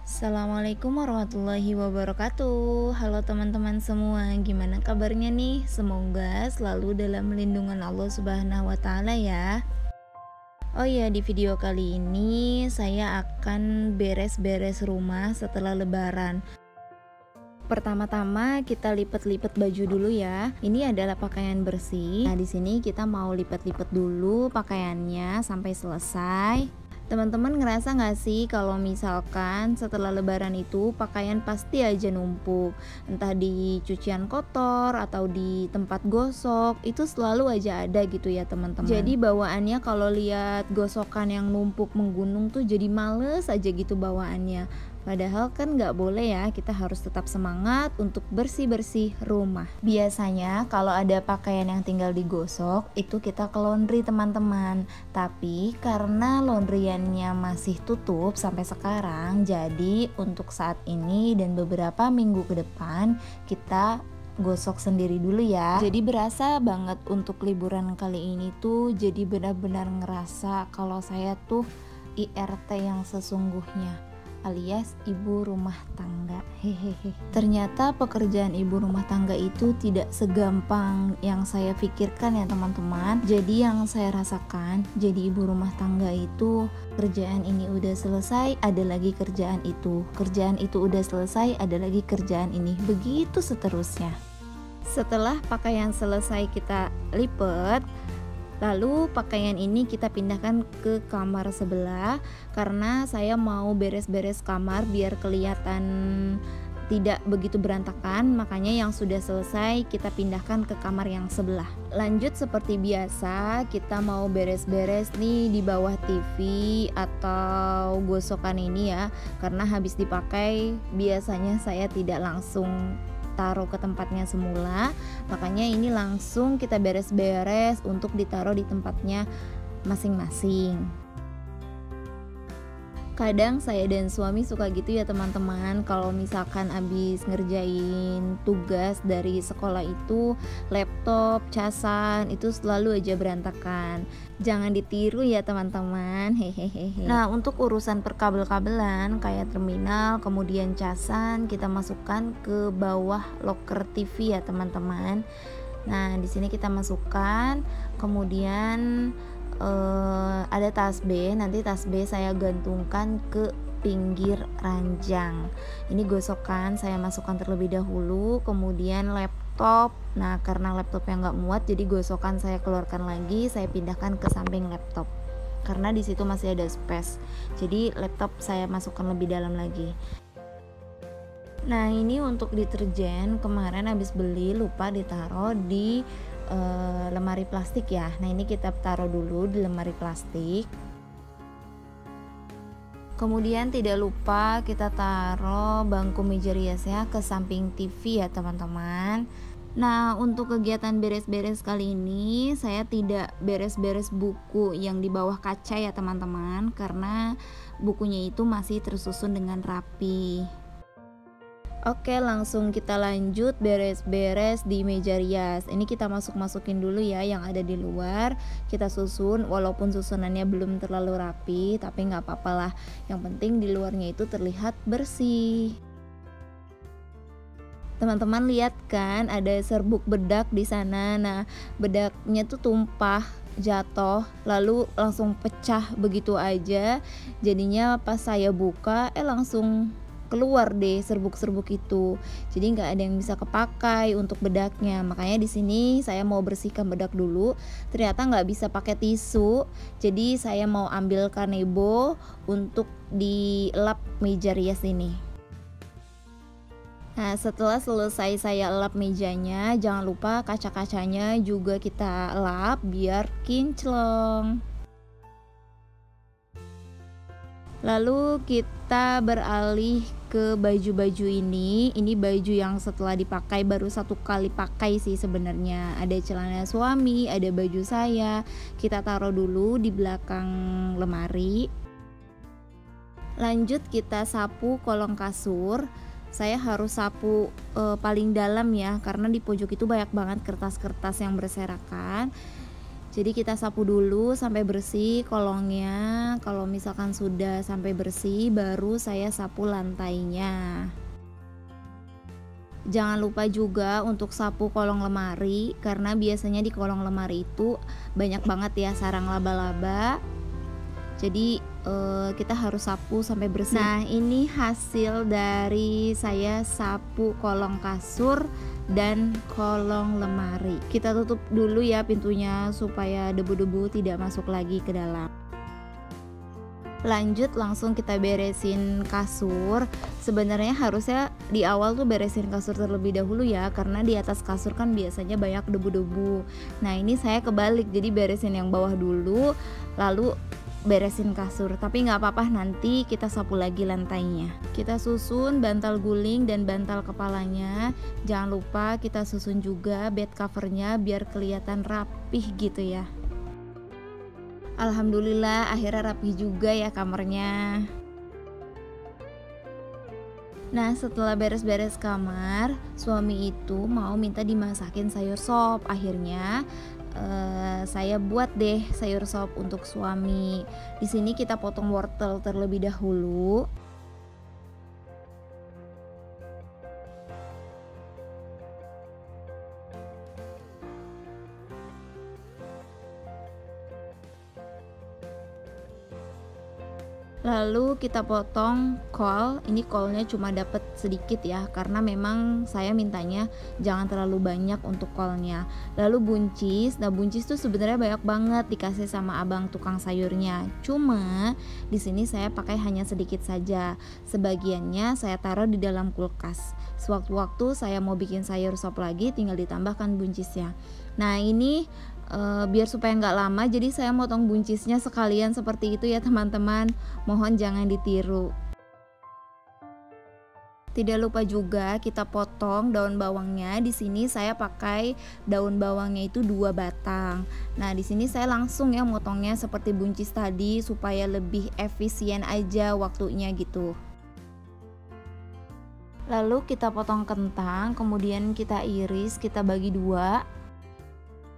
Assalamualaikum warahmatullahi wabarakatuh. Halo teman-teman semua, gimana kabarnya nih? Semoga selalu dalam lindungan Allah Subhanahu wa Ta'ala ya. Oh iya, di video kali ini saya akan beres-beres rumah setelah Lebaran. Pertama-tama kita lipat-lipat baju dulu ya. Ini adalah pakaian bersih. Nah, di sini kita mau lipat-lipat dulu pakaiannya sampai selesai. Teman-teman ngerasa nggak sih kalau misalkan setelah lebaran itu pakaian pasti aja numpuk, entah di cucian kotor atau di tempat gosok, itu selalu aja ada gitu ya teman-teman. Jadi bawaannya kalau lihat gosokan yang numpuk menggunung tuh jadi males aja gitu bawaannya. Padahal kan nggak boleh ya, kita harus tetap semangat untuk bersih-bersih rumah. Biasanya kalau ada pakaian yang tinggal digosok, itu kita ke laundry teman-teman. Tapi karena laundryannya masih tutup sampai sekarang, jadi untuk saat ini dan beberapa minggu ke depan, kita gosok sendiri dulu ya. Jadi berasa banget untuk liburan kali ini tuh, jadi benar-benar ngerasa kalau saya tuh IRT yang sesungguhnya, alias ibu rumah tangga. Hehehe. Ternyata pekerjaan ibu rumah tangga itu tidak segampang yang saya pikirkan ya teman-teman. Jadi yang saya rasakan, jadi ibu rumah tangga itu kerjaan ini udah selesai, ada lagi kerjaan itu. Kerjaan itu udah selesai, ada lagi kerjaan ini. Begitu seterusnya. Setelah pakaian selesai kita lipat, lalu pakaian ini kita pindahkan ke kamar sebelah karena saya mau beres-beres kamar biar kelihatan tidak begitu berantakan. Makanya yang sudah selesai kita pindahkan ke kamar yang sebelah. Lanjut seperti biasa, kita mau beres-beres nih di bawah TV atau gosokan ini ya, karena habis dipakai biasanya saya tidak langsung taruh ke tempatnya semula, makanya ini langsung kita beres-beres untuk ditaruh di tempatnya masing-masing. Kadang saya dan suami suka gitu ya teman-teman, kalau misalkan habis ngerjain tugas dari sekolah itu, laptop, casan itu selalu aja berantakan. Jangan ditiru ya teman-teman, hehehe. Nah, untuk urusan perkabel-kabelan kayak terminal, kemudian casan, kita masukkan ke bawah locker TV ya teman-teman. Nah, di sini kita masukkan, kemudian ada tas B. Nanti tas B saya gantungkan ke pinggir ranjang. Ini gosokan saya masukkan terlebih dahulu, kemudian laptop. Nah, karena laptopnya nggak muat, jadi gosokan saya keluarkan lagi, saya pindahkan ke samping laptop karena di situ masih ada space. Jadi laptop saya masukkan lebih dalam lagi. Nah, ini untuk deterjen kemarin habis beli, lupa ditaruh di lemari plastik ya. Nah, ini kita taruh dulu di lemari plastik. Kemudian tidak lupa kita taruh bangku meja riasnya ke samping TV ya teman-teman. Nah, untuk kegiatan beres-beres kali ini saya tidak beres-beres buku yang di bawah kaca ya teman-teman, karena bukunya itu masih tersusun dengan rapi. Oke, langsung kita lanjut beres-beres di meja rias. Ini kita masukin dulu ya yang ada di luar. Kita susun, walaupun susunannya belum terlalu rapi, tapi nggak apa-apa lah. Yang penting di luarnya itu terlihat bersih. Teman-teman lihat kan ada serbuk bedak di sana. Nah, bedaknya tuh tumpah, jatuh, lalu langsung pecah begitu aja. Jadinya pas saya buka, langsung keluar deh serbuk-serbuk itu. Jadi nggak ada yang bisa kepakai untuk bedaknya. Makanya di sini saya mau bersihkan bedak dulu. Ternyata nggak bisa pakai tisu. Jadi saya mau ambil kanebo untuk dilap meja rias ini. Nah, setelah selesai saya lap mejanya, jangan lupa kaca-kacanya juga kita lap biar kinclong. Lalu kita beralih ke baju-baju ini. Ini baju yang setelah dipakai baru satu kali pakai sih sebenarnya. Ada celana suami, ada baju saya. Kita taruh dulu di belakang lemari. Lanjut kita sapu kolong kasur. Saya harus sapu paling dalam ya, karena di pojok itu banyak banget kertas-kertas yang berserakan. Jadi kita sapu dulu sampai bersih kolongnya. Kalau misalkan sudah sampai bersih, baru saya sapu lantainya. Jangan lupa juga untuk sapu kolong lemari, karena biasanya di kolong lemari itu banyak banget ya sarang laba-laba. Jadi kita harus sapu sampai bersih. Nah, ini hasil dari saya sapu kolong kasur dan kolong lemari. Kita tutup dulu ya pintunya supaya debu-debu tidak masuk lagi ke dalam. Lanjut langsung kita beresin kasur. Sebenarnya harusnya di awal tuh beresin kasur terlebih dahulu ya, karena di atas kasur kan biasanya banyak debu-debu. Nah, ini saya kebalik, jadi beresin yang bawah dulu lalu beresin kasur, tapi nggak apa-apa, nanti kita sapu lagi lantainya. Kita susun bantal guling dan bantal kepalanya. Jangan lupa kita susun juga bed covernya biar kelihatan rapih gitu ya. Alhamdulillah akhirnya rapih juga ya kamarnya. Nah, setelah beres-beres kamar, suami itu mau minta dimasakin sayur sop. Akhirnya saya buat deh sayur sop untuk suami. Di sini kita potong wortel terlebih dahulu. Lalu kita potong kol. Ini kolnya cuma dapat sedikit ya, karena memang saya mintanya jangan terlalu banyak untuk kolnya. Lalu buncis. Nah, buncis tuh sebenarnya banyak banget dikasih sama abang tukang sayurnya. Cuma di sini saya pakai hanya sedikit saja. Sebagiannya saya taruh di dalam kulkas. Sewaktu-waktu saya mau bikin sayur sop lagi, tinggal ditambahkan buncisnya. Nah, ini biar supaya nggak lama, jadi saya motong buncisnya sekalian seperti itu ya teman-teman. Mohon jangan ditiru. Tidak lupa juga kita potong daun bawangnya. Di sini saya pakai daun bawangnya itu 2 batang. Nah, di sini saya langsung ya motongnya seperti buncis tadi supaya lebih efisien aja waktunya gitu. Lalu kita potong kentang, kemudian kita iris, kita bagi 2.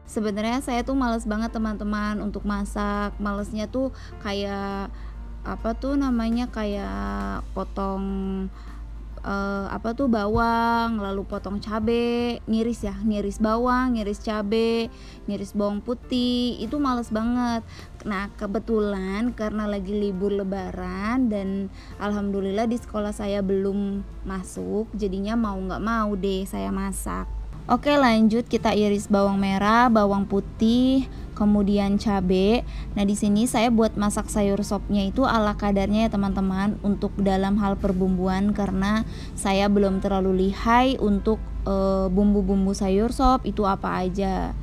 Sebenarnya saya tuh males banget teman-teman untuk masak. Malesnya tuh kayak apa tuh namanya, kayak potong bawang, lalu potong cabe, ngiris bawang, ngiris cabe, ngiris bawang putih, itu males banget. Nah, kebetulan karena lagi libur lebaran dan alhamdulillah di sekolah saya belum masuk, jadinya mau nggak mau deh saya masak. Oke, lanjut kita iris bawang merah, bawang putih, kemudian cabai. Nah, di sini saya buat masak sayur sopnya itu ala kadarnya ya teman-teman, untuk dalam hal perbumbuan, karena saya belum terlalu lihai untuk bumbu-bumbu sayur sop itu apa aja.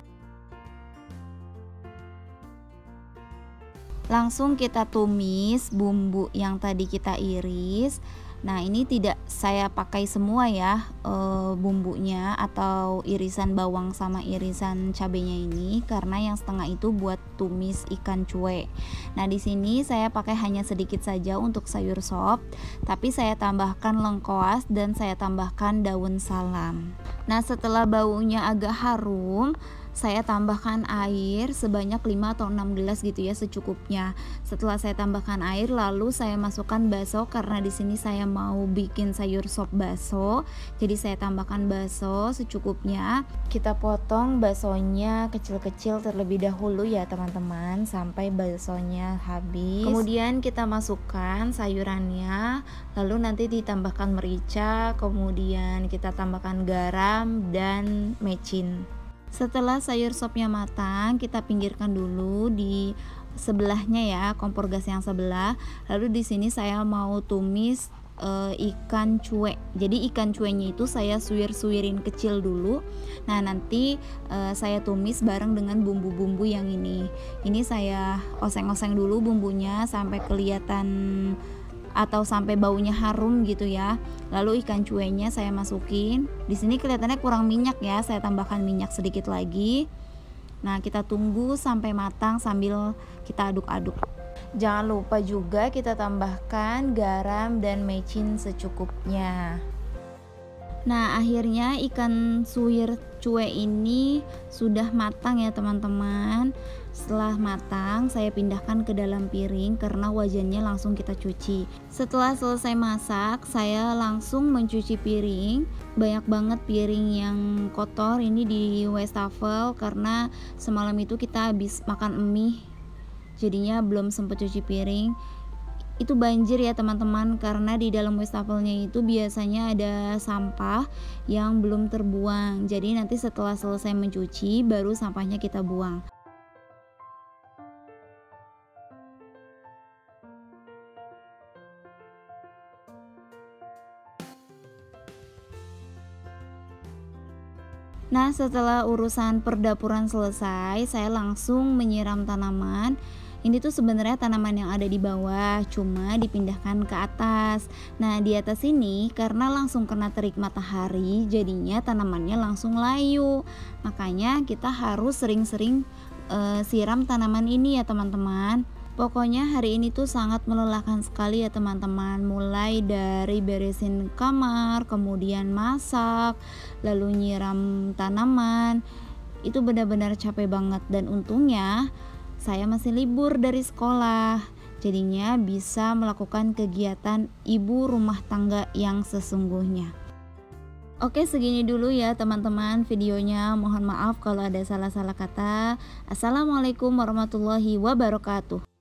Langsung kita tumis bumbu yang tadi kita iris. Nah, ini tidak saya pakai semua ya bumbunya atau irisan bawang sama irisan cabenya ini, karena yang setengah itu buat tumis ikan cuek. Nah, di sini saya pakai hanya sedikit saja untuk sayur sop, tapi saya tambahkan lengkoas dan saya tambahkan daun salam. Nah, setelah baunya agak harum, saya tambahkan air sebanyak 5 atau 6 gelas gitu ya, secukupnya. Setelah saya tambahkan air, lalu saya masukkan bakso, karena di sini saya mau bikin sayur sop bakso. Jadi saya tambahkan bakso secukupnya. Kita potong baksonya kecil-kecil terlebih dahulu ya teman-teman, sampai baksonya habis. Kemudian kita masukkan sayurannya, lalu nanti ditambahkan merica, kemudian kita tambahkan garam dan mecin. Setelah sayur sopnya matang, kita pinggirkan dulu di sebelahnya ya, kompor gas yang sebelah. Lalu di sini saya mau tumis ikan cuek. Jadi ikan cueknya itu saya suirin kecil dulu. Nah, nanti saya tumis bareng dengan bumbu-bumbu yang ini. Ini saya oseng-oseng dulu bumbunya sampai kelihatan atau sampai baunya harum gitu ya. Lalu ikan cueknya saya masukin. Di sini kelihatannya kurang minyak ya, saya tambahkan minyak sedikit lagi. Nah, kita tunggu sampai matang sambil kita aduk-aduk. Jangan lupa juga kita tambahkan garam dan mecin secukupnya. Nah, akhirnya ikan suwir cuek ini sudah matang ya teman-teman. Setelah matang, saya pindahkan ke dalam piring karena wajannya langsung kita cuci. Setelah selesai masak, saya langsung mencuci piring. Banyak banget piring yang kotor ini di wastafel karena semalam itu kita habis makan mie. Jadinya belum sempat cuci piring. Itu banjir ya teman-teman, karena di dalam wastafelnya itu biasanya ada sampah yang belum terbuang. Jadi nanti setelah selesai mencuci baru sampahnya kita buang. Nah, setelah urusan perdapuran selesai, saya langsung menyiram tanaman. Ini tuh sebenarnya tanaman yang ada di bawah, cuma dipindahkan ke atas. Nah, di atas ini karena langsung kena terik matahari, jadinya tanamannya langsung layu. Makanya kita harus sering-sering siram tanaman ini ya teman-teman. Pokoknya hari ini tuh sangat melelahkan sekali ya teman-teman. Mulai dari beresin kamar, kemudian masak, lalu nyiram tanaman. Itu benar-benar capek banget, dan untungnya saya masih libur dari sekolah. Jadinya bisa melakukan kegiatan ibu rumah tangga yang sesungguhnya. Oke, segini dulu ya teman-teman videonya. Mohon maaf kalau ada salah-salah kata. Assalamualaikum warahmatullahi wabarakatuh.